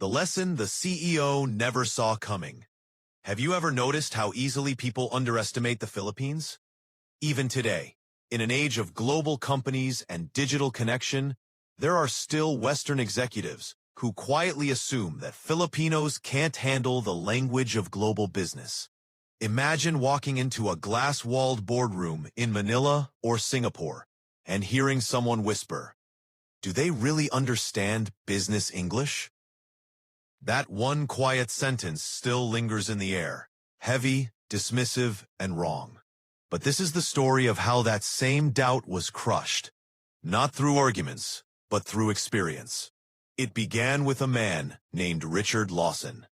The lesson the CEO never saw coming. Have you ever noticed how easily people underestimate the Philippines? Even today, in an age of global companies and digital connection, there are still Western executives who quietly assume that Filipinos can't handle the language of global business. Imagine walking into a glass-walled boardroom in Manila or Singapore and hearing someone whisper, "Do they really understand business English?" That one quiet sentence still lingers in the air, heavy, dismissive, and wrong. But this is the story of how that same doubt was crushed, not through arguments, but through experience. It began with a man named Richard Lawson.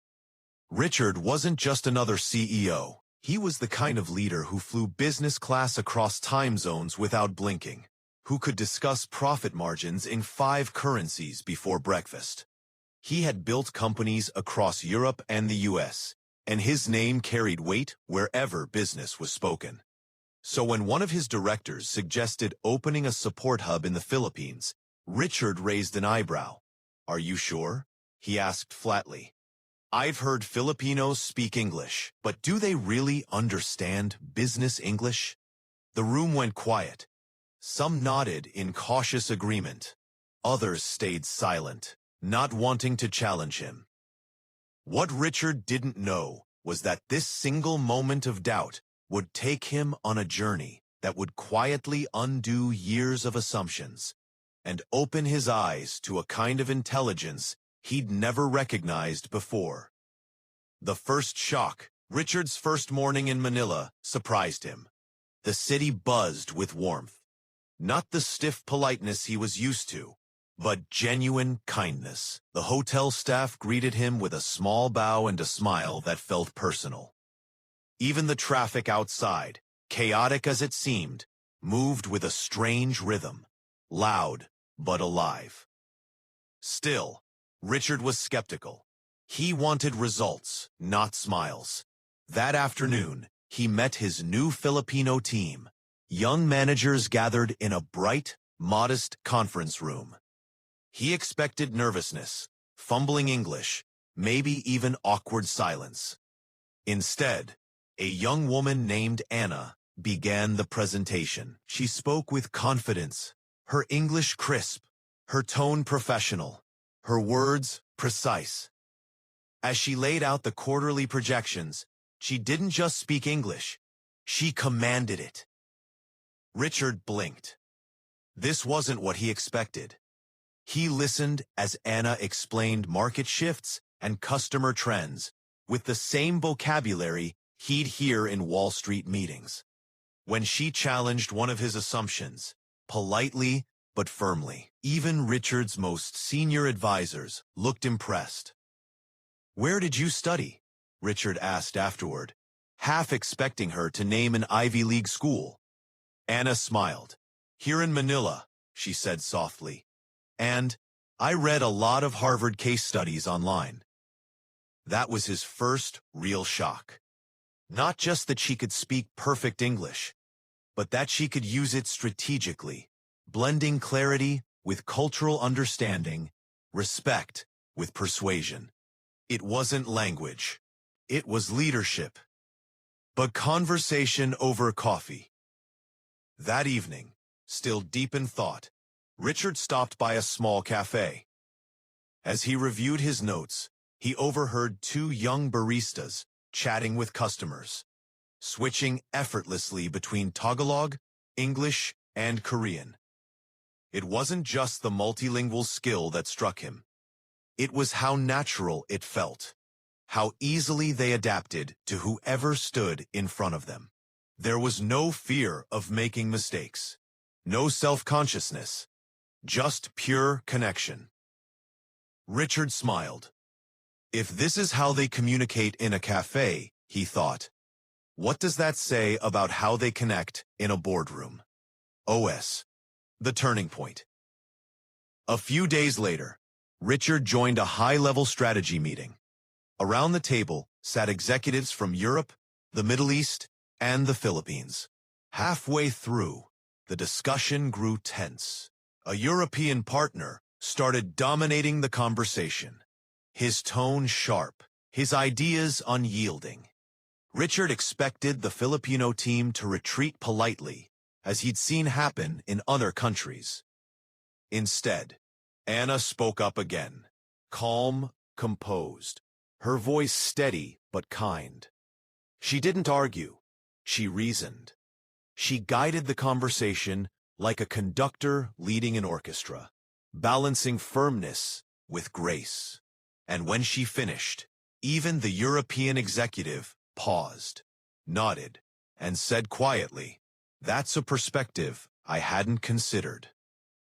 Richard wasn't just another CEO. He was the kind of leader who flew business class across time zones without blinking, who could discuss profit margins in 5 currencies before breakfast. He had built companies across Europe and the US, and his name carried weight wherever business was spoken. So when one of his directors suggested opening a support hub in the Philippines, Richard raised an eyebrow. "Are you sure?" he asked flatly. "I've heard Filipinos speak English, but do they really understand business English?" The room went quiet. Some nodded in cautious agreement. Others stayed silent, not wanting to challenge him. What Richard didn't know was that this single moment of doubt would take him on a journey that would quietly undo years of assumptions and open his eyes to a kind of intelligence he'd never recognized before. The first shock, Richard's first morning in Manila, surprised him. The city buzzed with warmth. Not the stiff politeness he was used to, but genuine kindness. The hotel staff greeted him with a small bow and a smile that felt personal. Even the traffic outside, chaotic as it seemed, moved with a strange rhythm, loud but alive. Still, Richard was skeptical. He wanted results, not smiles. That afternoon, he met his new Filipino team, young managers gathered in a bright, modest conference room. He expected nervousness, fumbling English, maybe even awkward silence. Instead, a young woman named Anna began the presentation. She spoke with confidence, her English crisp, her tone professional, her words precise. As she laid out the quarterly projections, she didn't just speak English, she commanded it. Richard blinked. This wasn't what he expected. He listened as Anna explained market shifts and customer trends with the same vocabulary he'd hear in Wall Street meetings. When she challenged one of his assumptions, politely but firmly, even Richard's most senior advisors looked impressed. "Where did you study?" Richard asked afterward, half expecting her to name an Ivy League school. Anna smiled. "Here in Manila," she said softly. "And I read a lot of Harvard case studies online." That was his first real shock. Not just that she could speak perfect English, but that she could use it strategically, blending clarity with cultural understanding, respect with persuasion. It wasn't language. It was leadership. But conversation over coffee. That evening, still deep in thought, Richard stopped by a small cafe. As he reviewed his notes, he overheard 2 young baristas chatting with customers, switching effortlessly between Tagalog, English, and Korean. It wasn't just the multilingual skill that struck him. It was how natural it felt, how easily they adapted to whoever stood in front of them. There was no fear of making mistakes, no self-consciousness, just pure connection. Richard smiled. If this is how they communicate in a cafe, he thought, what does that say about how they connect in a boardroom? OS. The turning point. A few days later, Richard joined a high-level strategy meeting. Around the table sat executives from Europe, the Middle East, and the Philippines. Halfway through, the discussion grew tense. A European partner started dominating the conversation. his tone sharp, his ideas unyielding. Richard expected the Filipino team to retreat politely, as he'd seen happen in other countries. Instead, Anna spoke up again, calm, composed, her voice steady but kind. She didn't argue, she reasoned. She guided the conversation like a conductor leading an orchestra, balancing firmness with grace. And when she finished, even the European executive paused, nodded, and said quietly, "That's a perspective I hadn't considered."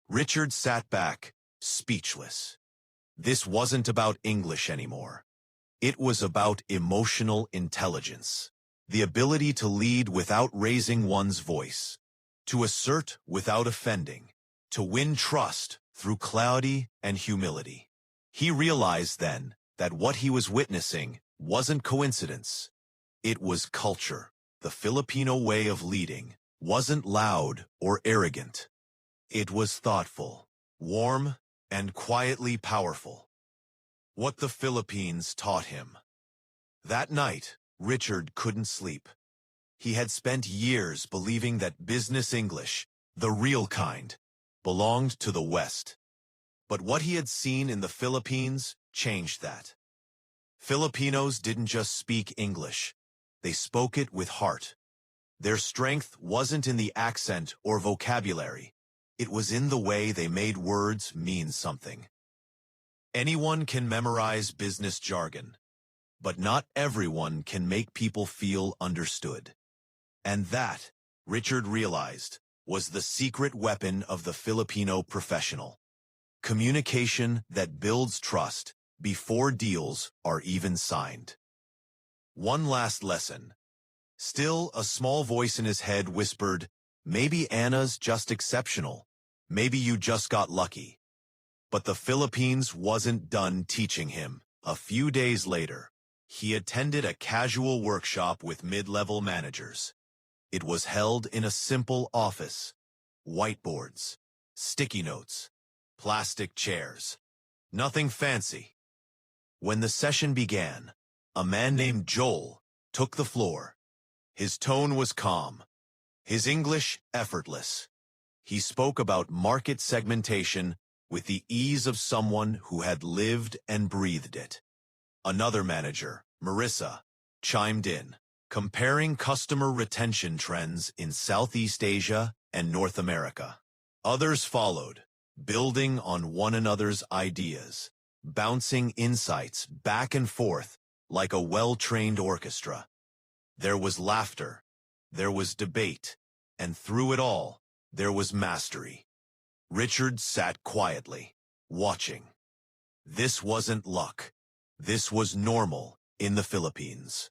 Richard sat back, speechless. This wasn't about English anymore. It was about emotional intelligence, the ability to lead without raising one's voice, to assert without offending, to win trust through clarity and humility. He realized then that what he was witnessing wasn't coincidence. It was culture. The Filipino way of leading wasn't loud or arrogant. It was thoughtful, warm, and quietly powerful. What the Philippines taught him. That night, Richard couldn't sleep. He had spent years believing that business English, the real kind, belonged to the West. But what he had seen in the Philippines changed that. Filipinos didn't just speak English. They spoke it with heart. Their strength wasn't in the accent or vocabulary. It was in the way they made words mean something. Anyone can memorize business jargon, but not everyone can make people feel understood. And that, Richard realized, was the secret weapon of the Filipino professional. Communication that builds trust before deals are even signed. One last lesson. Still, a small voice in his head whispered, "Maybe Anna's just exceptional. Maybe you just got lucky." But the Philippines wasn't done teaching him. A few days later, he attended a casual workshop with mid-level managers. It was held in a simple office. Whiteboards, sticky notes, plastic chairs. Nothing fancy. When the session began, a man named Joel took the floor. His tone was calm, his English effortless. He spoke about market segmentation with the ease of someone who had lived and breathed it. Another manager, Marissa, chimed in, comparing customer retention trends in Southeast Asia and North America. Others followed, building on one another's ideas, bouncing insights back and forth like a well-trained orchestra. There was laughter, there was debate, and through it all, there was mastery. Richard sat quietly, watching. This wasn't luck. This was normal in the Philippines.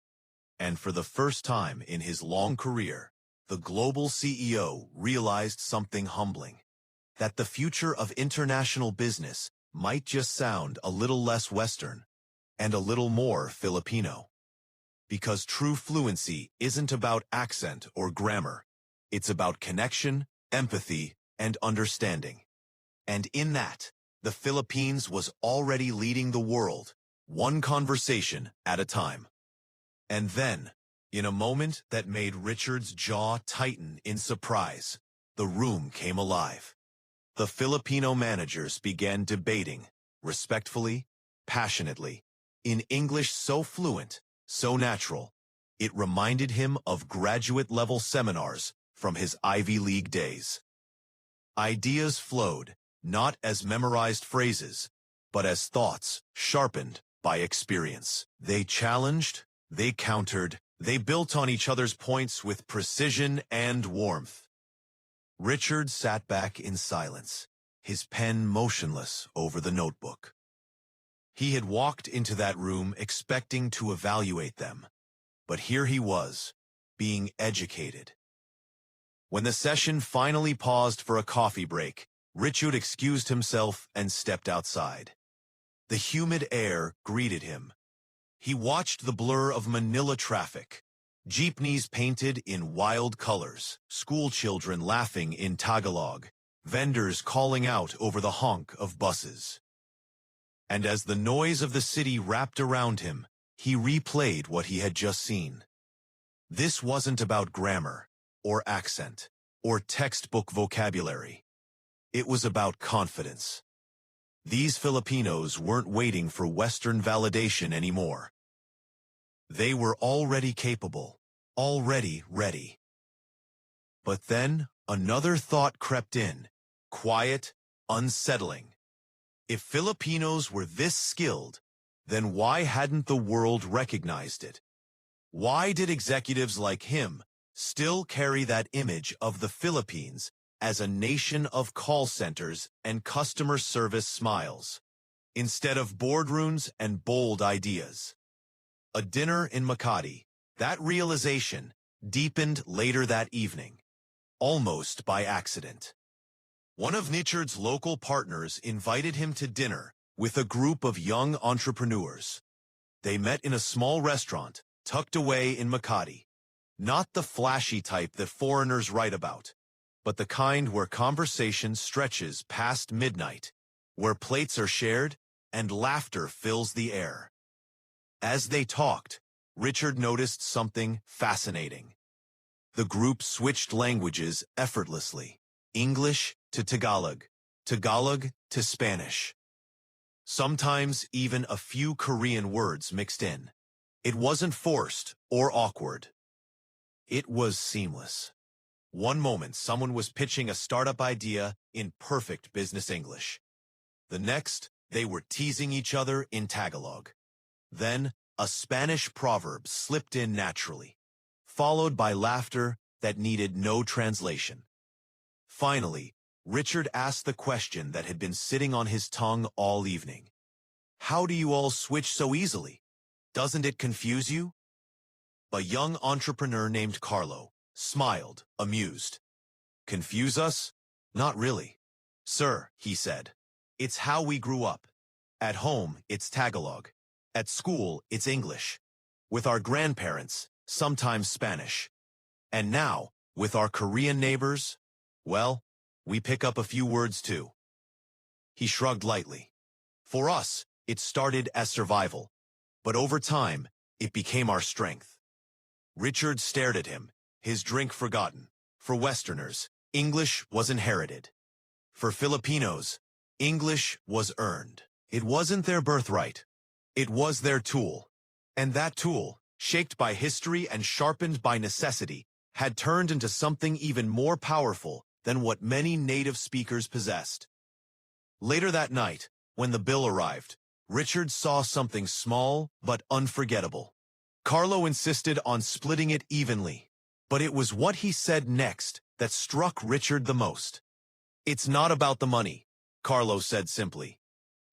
And for the first time in his long career, the global CEO realized something humbling. That the future of international business might just sound a little less Western and a little more Filipino. Because true fluency isn't about accent or grammar. It's about connection, empathy, and understanding. And in that, the Philippines was already leading the world, one conversation at a time. And then, in a moment that made Richard's jaw tighten in surprise, the room came alive. The Filipino managers began debating, respectfully, passionately, in English so fluent, so natural, it reminded him of graduate-level seminars from his Ivy League days. Ideas flowed, not as memorized phrases, but as thoughts sharpened by experience. They challenged, they countered, they built on each other's points with precision and warmth. Richard sat back in silence, his pen motionless over the notebook. He had walked into that room expecting to evaluate them, but here he was, being educated. When the session finally paused for a coffee break, Richard excused himself and stepped outside. The humid air greeted him. He watched the blur of Manila traffic, jeepneys painted in wild colors, school children laughing in Tagalog, vendors calling out over the honk of buses. And as the noise of the city wrapped around him, he replayed what he had just seen. This wasn't about grammar, or accent, or textbook vocabulary. It was about confidence. These Filipinos weren't waiting for Western validation anymore. They were already capable, already ready. But then, another thought crept in, quiet, unsettling. If Filipinos were this skilled, then why hadn't the world recognized it? Why did executives like him still carry that image of the Philippines as a nation of call centers and customer service smiles, instead of boardrooms and bold ideas? A dinner in Makati, that realization deepened later that evening, almost by accident. One of Richard's local partners invited him to dinner with a group of young entrepreneurs. They met in a small restaurant tucked away in Makati, not the flashy type that foreigners write about, but the kind where conversation stretches past midnight, where plates are shared and laughter fills the air. As they talked, Richard noticed something fascinating. The group switched languages effortlessly, English to Tagalog, Tagalog to Spanish. Sometimes even a few Korean words mixed in. It wasn't forced or awkward. It was seamless. One moment someone was pitching a startup idea in perfect business English. The next, they were teasing each other in Tagalog. Then, a Spanish proverb slipped in naturally, followed by laughter that needed no translation. Finally, Richard asked the question that had been sitting on his tongue all evening. How do you all switch so easily? Doesn't it confuse you? A young entrepreneur named Carlo smiled, amused. Confuse us? Not really. Sir, he said. It's how we grew up. At home, it's Tagalog. At school, it's English. With our grandparents, sometimes Spanish. And now, with our Korean neighbors, well, we pick up a few words too. He shrugged lightly. For us, it started as survival, but over time, it became our strength. Richard stared at him, his drink forgotten. For Westerners, English was inherited. For Filipinos, English was earned. It wasn't their birthright. It was their tool. And that tool, shaped by history and sharpened by necessity, had turned into something even more powerful than what many native speakers possessed. Later that night, when the bill arrived, Richard saw something small but unforgettable. Carlo insisted on splitting it evenly, but it was what he said next that struck Richard the most. It's not about the money, Carlo said simply.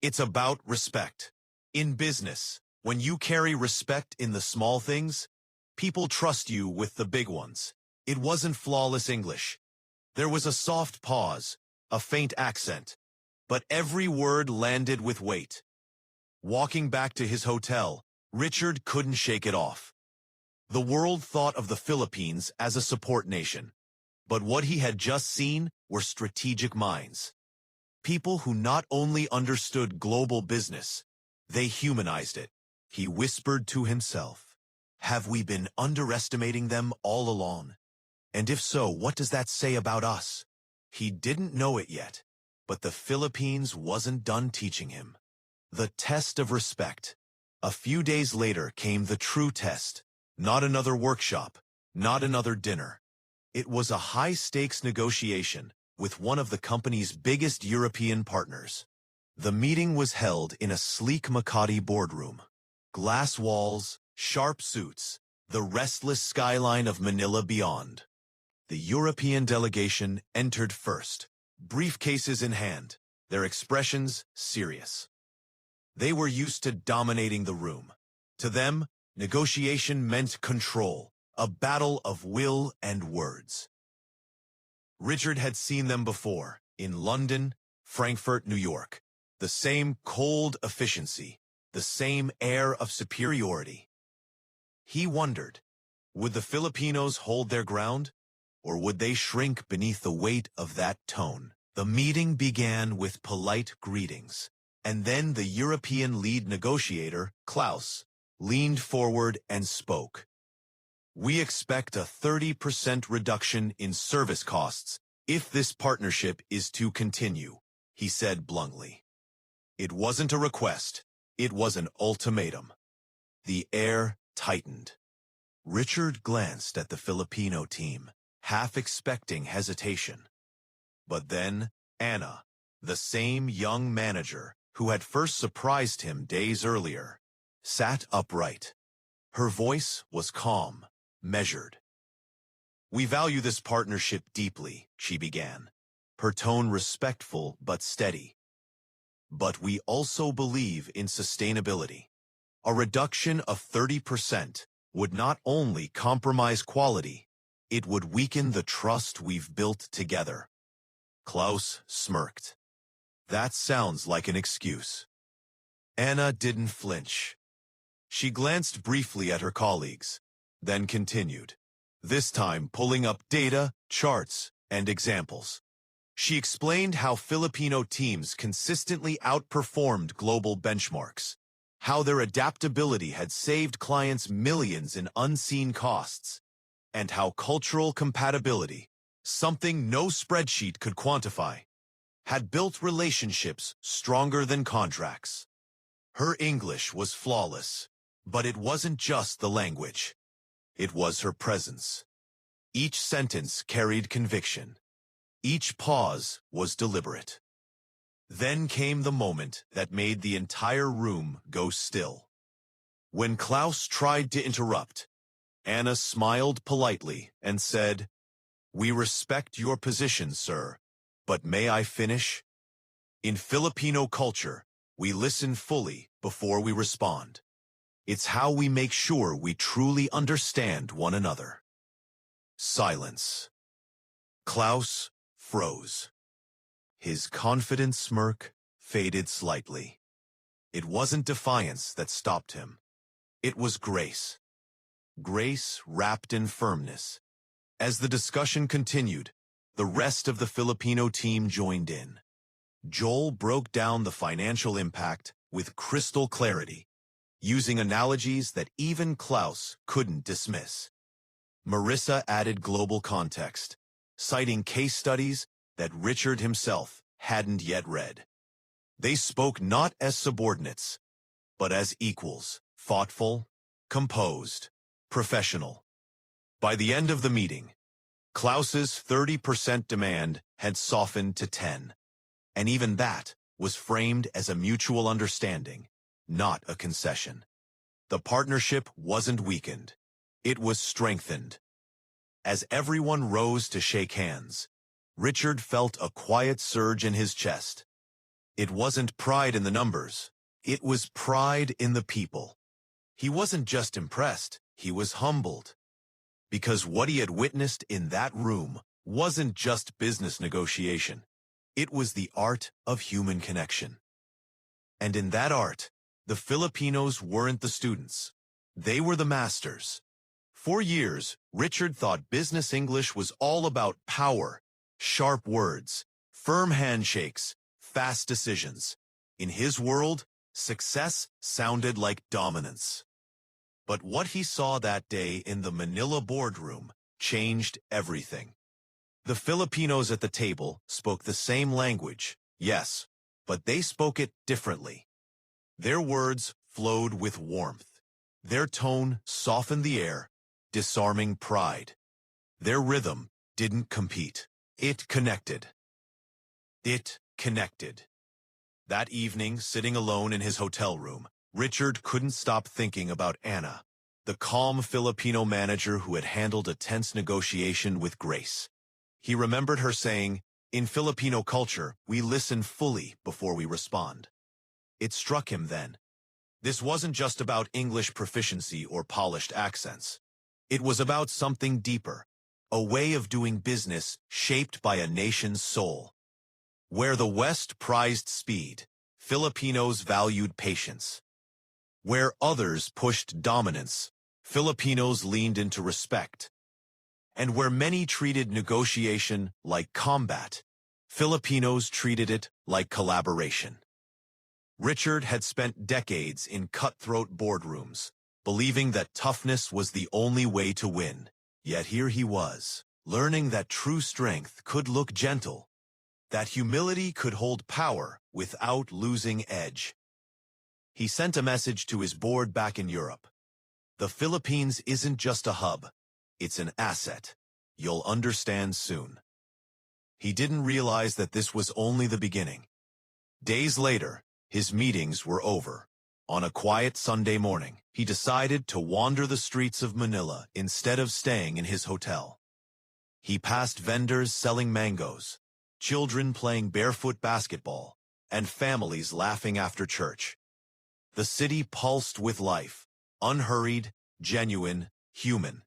It's about respect. In business, when you carry respect in the small things, people trust you with the big ones. It wasn't flawless English. There was a soft pause, a faint accent, but every word landed with weight. Walking back to his hotel, Richard couldn't shake it off. The world thought of the Philippines as a support nation, but what he had just seen were strategic minds. People who not only understood global business, they humanized it. He whispered to himself, have we been underestimating them all along? And if so, what does that say about us? He didn't know it yet, but the Philippines wasn't done teaching him. The test of respect. A few days later came the true test. Not another workshop, not another dinner. It was a high-stakes negotiation with one of the company's biggest European partners. The meeting was held in a sleek Makati boardroom. Glass walls, sharp suits, the restless skyline of Manila beyond. The European delegation entered first, briefcases in hand, their expressions serious. They were used to dominating the room. To them, negotiation meant control, a battle of will and words. Richard had seen them before, in London, Frankfurt, New York. The same cold efficiency, the same air of superiority. He wondered, would the Filipinos hold their ground, or would they shrink beneath the weight of that tone? The meeting began with polite greetings. And then the European lead negotiator, Klaus, leaned forward and spoke. We expect a 30% reduction in service costs if this partnership is to continue, he said bluntly. It wasn't a request, it was an ultimatum. The air tightened. Richard glanced at the Filipino team, half expecting hesitation. But then, Anna, the same young manager who had first surprised him days earlier, sat upright. Her voice was calm, measured. We value this partnership deeply, she began, her tone respectful but steady. But we also believe in sustainability. A reduction of 30% would not only compromise quality, it would weaken the trust we've built together. Klaus smirked. That sounds like an excuse. Anna didn't flinch. She glanced briefly at her colleagues, then continued, this time pulling up data, charts, and examples. She explained how Filipino teams consistently outperformed global benchmarks, how their adaptability had saved clients millions in unseen costs, and how cultural compatibility, something no spreadsheet could quantify, had built relationships stronger than contracts. Her English was flawless, but it wasn't just the language. It was her presence. Each sentence carried conviction. Each pause was deliberate. Then came the moment that made the entire room go still. When Klaus tried to interrupt, Anna smiled politely and said, We respect your position, sir, but may I finish? In Filipino culture, we listen fully before we respond. It's how we make sure we truly understand one another. Silence. Klaus froze. His confident smirk faded slightly. It wasn't defiance that stopped him. It was grace. Grace wrapped in firmness. As the discussion continued, the rest of the Filipino team joined in. Joel broke down the financial impact with crystal clarity, using analogies that even Klaus couldn't dismiss. Marissa added global context, citing case studies that Richard himself hadn't yet read. They spoke not as subordinates, but as equals, thoughtful, composed, professional. By the end of the meeting, Klaus's 30% demand had softened to 10, and even that was framed as a mutual understanding, not a concession. The partnership wasn't weakened, it was strengthened. As everyone rose to shake hands, Richard felt a quiet surge in his chest. It wasn't pride in the numbers, it was pride in the people. He wasn't just impressed, he was humbled. Because what he had witnessed in that room wasn't just business negotiation. It was the art of human connection. And in that art, the Filipinos weren't the students. They were the masters. For years, Richard thought business English was all about power, sharp words, firm handshakes, fast decisions. In his world, success sounded like dominance. But what he saw that day in the Manila boardroom changed everything. The Filipinos at the table spoke the same language, yes, but they spoke it differently. Their words flowed with warmth. Their tone softened the air, disarming pride. Their rhythm didn't compete. It connected. It connected. That evening, sitting alone in his hotel room, Richard couldn't stop thinking about Anna, the calm Filipino manager who had handled a tense negotiation with grace. He remembered her saying, "In Filipino culture, we listen fully before we respond." It struck him then. This wasn't just about English proficiency or polished accents. It was about something deeper, a way of doing business shaped by a nation's soul. Where the West prized speed, Filipinos valued patience. Where others pushed dominance, Filipinos leaned into respect. And where many treated negotiation like combat, Filipinos treated it like collaboration. Richard had spent decades in cutthroat boardrooms, believing that toughness was the only way to win. Yet here he was, learning that true strength could look gentle, that humility could hold power without losing edge. He sent a message to his board back in Europe. The Philippines isn't just a hub, it's an asset. You'll understand soon. He didn't realize that this was only the beginning. Days later, his meetings were over. On a quiet Sunday morning, he decided to wander the streets of Manila instead of staying in his hotel. He passed vendors selling mangoes, children playing barefoot basketball, and families laughing after church. The city pulsed with life, unhurried, genuine, human.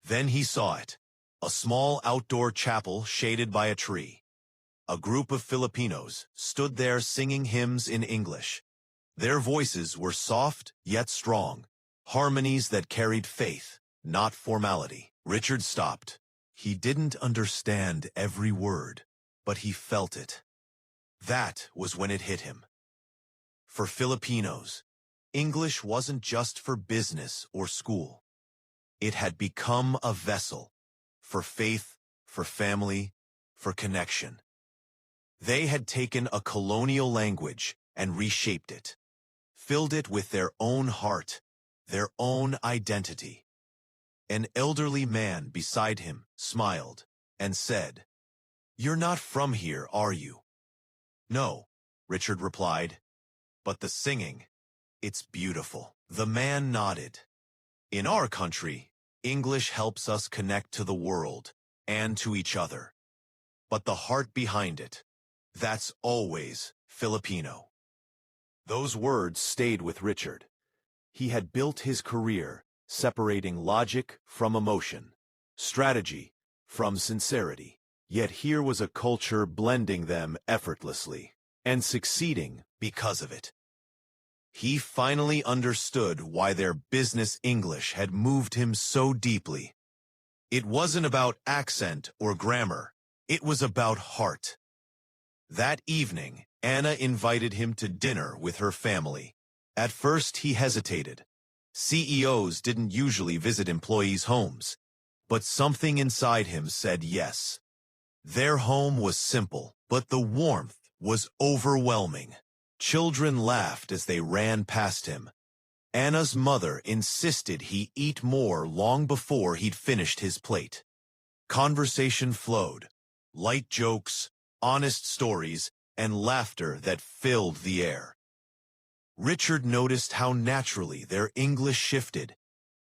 Then he saw it, a small outdoor chapel shaded by a tree. A group of Filipinos stood there singing hymns in English. Their voices were soft yet strong, harmonies that carried faith, not formality. Richard stopped. He didn't understand every word, but he felt it. That was when it hit him. For Filipinos, English wasn't just for business or school. It had become a vessel for faith, for family, for connection. They had taken a colonial language and reshaped it, filled it with their own heart, their own identity. An elderly man beside him smiled and said, "You're not from here, are you?" "No," Richard replied, "but the singing, it's beautiful." The man nodded. In our country, English helps us connect to the world and to each other. But the heart behind it, that's always Filipino. Those words stayed with Richard. He had built his career separating logic from emotion, strategy from sincerity. Yet here was a culture blending them effortlessly, and succeeding because of it. He finally understood why their business English had moved him so deeply. It wasn't about accent or grammar. It was about heart. That evening, Anna invited him to dinner with her family. At first, he hesitated. CEOs didn't usually visit employees' homes, but something inside him said yes. Their home was simple, but the warmth was overwhelming. Children laughed as they ran past him. Anna's mother insisted he eat more long before he'd finished his plate. Conversation flowed, light jokes, honest stories, and laughter that filled the air. Richard noticed how naturally their English shifted,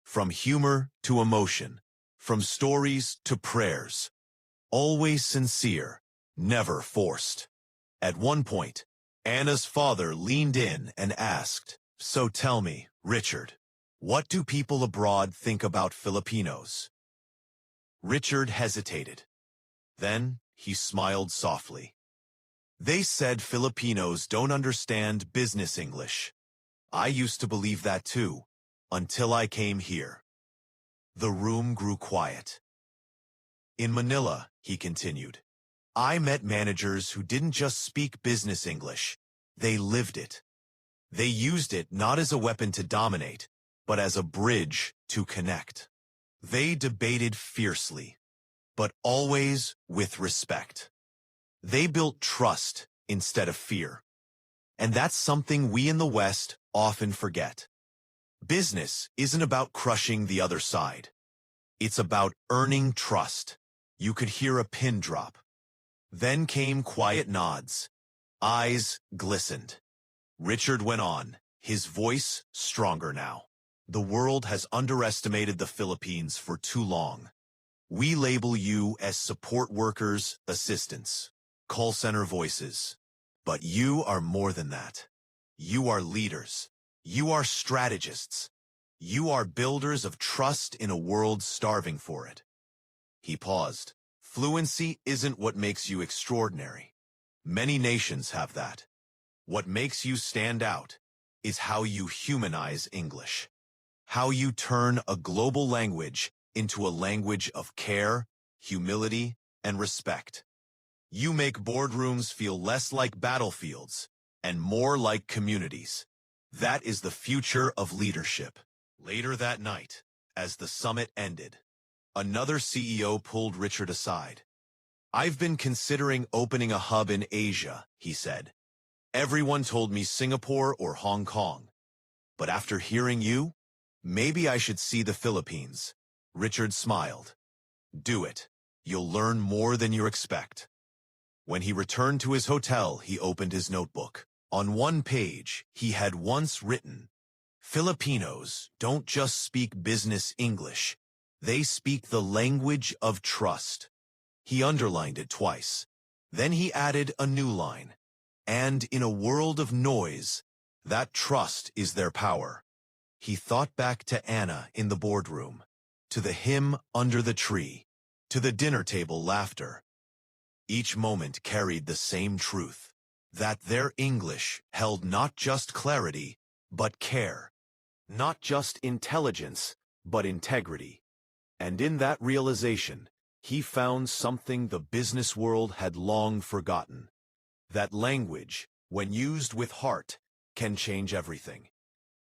from humor to emotion, from stories to prayers. Always sincere, never forced. At one point, Anna's father leaned in and asked, "So tell me, Richard, what do people abroad think about Filipinos?" Richard hesitated. Then he smiled softly. "They said Filipinos don't understand business English. I used to believe that too, until I came here." The room grew quiet. "In Manila," he continued, "I met managers who didn't just speak business English. They lived it. They used it not as a weapon to dominate, but as a bridge to connect. They debated fiercely, but always with respect. They built trust instead of fear. And that's something we in the West often forget. Business isn't about crushing the other side. It's about earning trust." You could hear a pin drop. Then came quiet nods. Eyes glistened. Richard went on, his voice stronger now. "The world has underestimated the Philippines for too long. We label you as support workers, assistants, call center voices. But you are more than that. You are leaders. You are strategists. You are builders of trust in a world starving for it." He paused. "Fluency isn't what makes you extraordinary. Many nations have that. What makes you stand out is how you humanize English. How you turn a global language into a language of care, humility, and respect. You make boardrooms feel less like battlefields and more like communities. That is the future of leadership. Later that night, as the summit ended, another CEO pulled Richard aside. "I've been considering opening a hub in Asia," he said. "Everyone told me Singapore or Hong Kong. But after hearing you, maybe I should see the Philippines." Richard smiled. "Do it. You'll learn more than you expect." When he returned to his hotel, he opened his notebook. On one page, he had once written, "Filipinos don't just speak business English. They speak the language of trust." He underlined it twice. Then he added a new line. "And in a world of noise, that trust is their power." He thought back to Anna in the boardroom, to the hymn under the tree, to the dinner table laughter. Each moment carried the same truth, that their English held not just clarity, but care. Not just intelligence, but integrity. And in that realization, he found something the business world had long forgotten. That language, when used with heart, can change everything.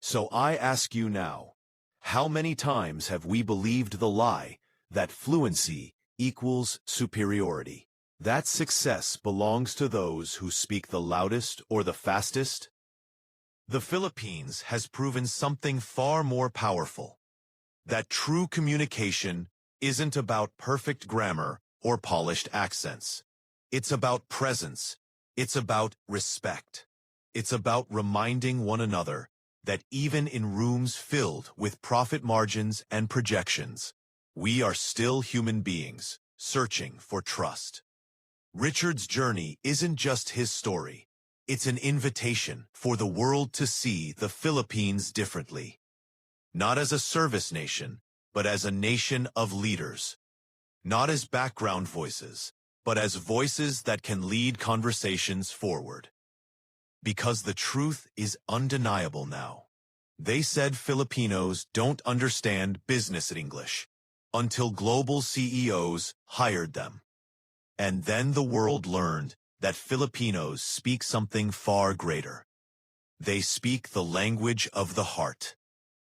So I ask you now, how many times have we believed the lie that fluency equals superiority? That success belongs to those who speak the loudest or the fastest? The Philippines has proven something far more powerful. That true communication isn't about perfect grammar or polished accents. It's about presence. It's about respect. It's about reminding one another that even in rooms filled with profit margins and projections, we are still human beings searching for trust. Richard's journey isn't just his story. It's an invitation for the world to see the Philippines differently. Not as a service nation, but as a nation of leaders. Not as background voices, but as voices that can lead conversations forward. Because the truth is undeniable now. They said Filipinos don't understand business English until global CEOs hired them. And then the world learned that Filipinos speak something far greater. They speak the language of the heart.